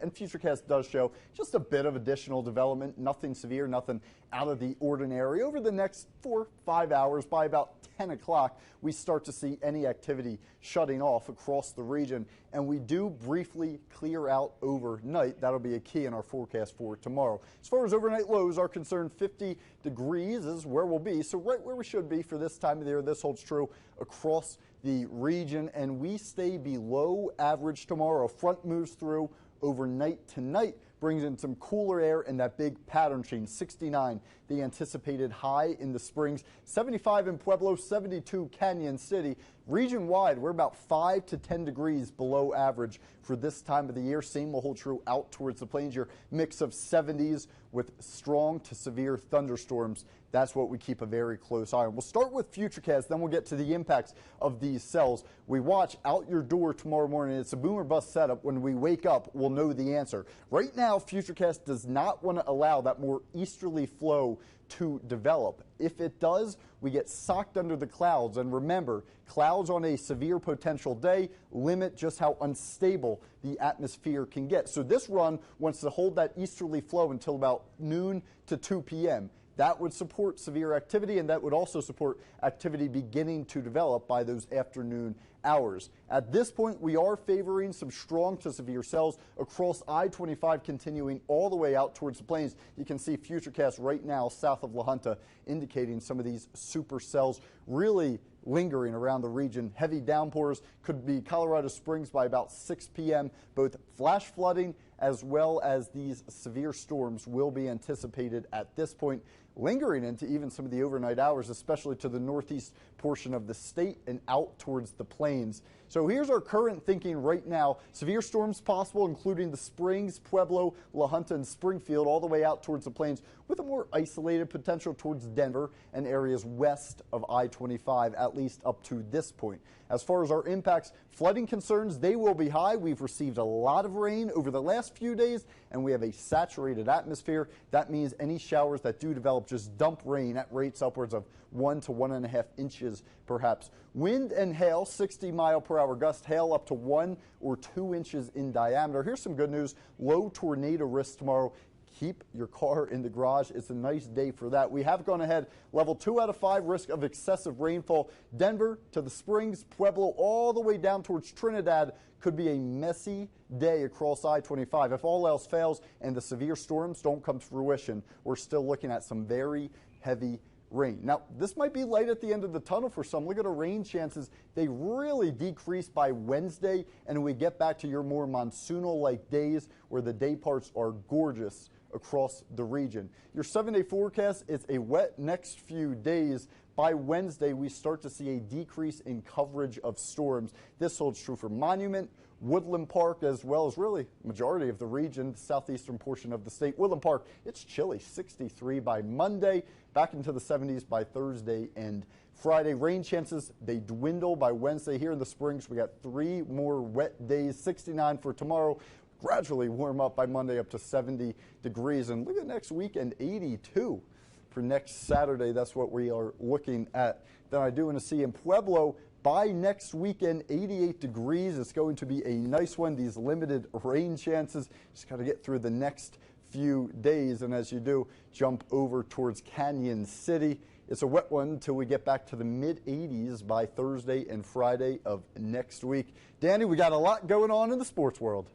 And FUTURECAST does show just a bit of additional development, nothing severe, nothing out of the ordinary. Over the next 4-5 hours, by about 10 o'clock, we start to see any activity shutting off across the region, and we do briefly clear out overnight. That'll be a key in our forecast for tomorrow. As far as overnight lows are concerned, 50 degrees is where we'll be, so right where we should be for this time of the year. This holds true across the region, and we stay below average tomorrow. Front moves through overnight tonight, brings in some cooler air and that big pattern change. 69, the anticipated high in the Springs, 75 in Pueblo, 72 Canyon City. Region-wide, we're about 5 to 10 degrees below average for this time of the year. Same will hold true out towards the plains. Your mix of 70s with strong to severe thunderstorms. That's what we keep a very close eye on. We'll start with FUTURECAST, then we'll get to the impacts of these cells. We watch out your door tomorrow morning. It's a boom or bust setup. When we wake up, we'll know the answer. Right now, FUTURECAST does not want to allow that more easterly flow to develop. If it does, we get socked under the clouds. And remember, clouds on a severe potential day limit just how unstable the atmosphere can get. So this run wants to hold that easterly flow until about noon to 2 p.m. That would support severe activity, and that would also support activity beginning to develop by those afternoon hours. At this point, we are favoring some strong to severe cells across I-25, continuing all the way out towards the plains. You can see FUTURECAST right now south of La Junta indicating some of these super cells really lingering around the region. Heavy downpours could be Colorado Springs by about 6 p.m. Both flash flooding as well as these severe storms will be anticipated at this point, lingering into even some of the overnight hours, especially to the northeast portion of the state and out towards the plains. So here's our current thinking right now. Severe storms possible, including the Springs, Pueblo, La Junta, and Springfield, all the way out towards the plains, with a more isolated potential towards Denver and areas west of I-25, at least up to this point. As far as our impacts, flooding concerns, they will be high. We've received a lot of rain over the last few days, and we have a saturated atmosphere. That means any showers that do develop just dump rain at rates upwards of 1 to 1.5 inches, perhaps. Wind and hail, 60-mile-per-hour gust, hail up to 1 or 2 inches in diameter. Here's some good news. Low tornado risk tomorrow. Keep your car in the garage. It's a nice day for that. We have gone ahead. Level 2 out of 5, risk of excessive rainfall. Denver to the Springs, Pueblo, all the way down towards Trinidad. Could be a messy day across I-25. If all else fails and the severe storms don't come to fruition, we're still looking at some very heavy rain. Now, this might be light at the end of the tunnel for some. Look at our rain chances. They really decrease by Wednesday, and we get back to your more monsoonal-like days where the day parts are gorgeous across the region. Your 7-day forecast, it's a wet next few days. By Wednesday, we start to see a decrease in coverage of storms. This holds true for Monument, Woodland Park, as well as really majority of the region, the southeastern portion of the state. Woodland Park, it's chilly, 63 by Monday, back into the 70s by Thursday and Friday. Rain chances, they dwindle by Wednesday. Here in the Springs, we got 3 more wet days, 69 for tomorrow. Gradually warm up by Monday up to 70 degrees. And look at next weekend, 82 for next Saturday. That's what we are looking at. Then I do want to see in Pueblo, by next weekend, 88 degrees. It's going to be a nice one. These limited rain chances. Just got to get through the next few days. And as you do, jump over towards Canyon City. It's a wet one until we get back to the mid-80s by Thursday and Friday of next week. Danny, we got a lot going on in the sports world.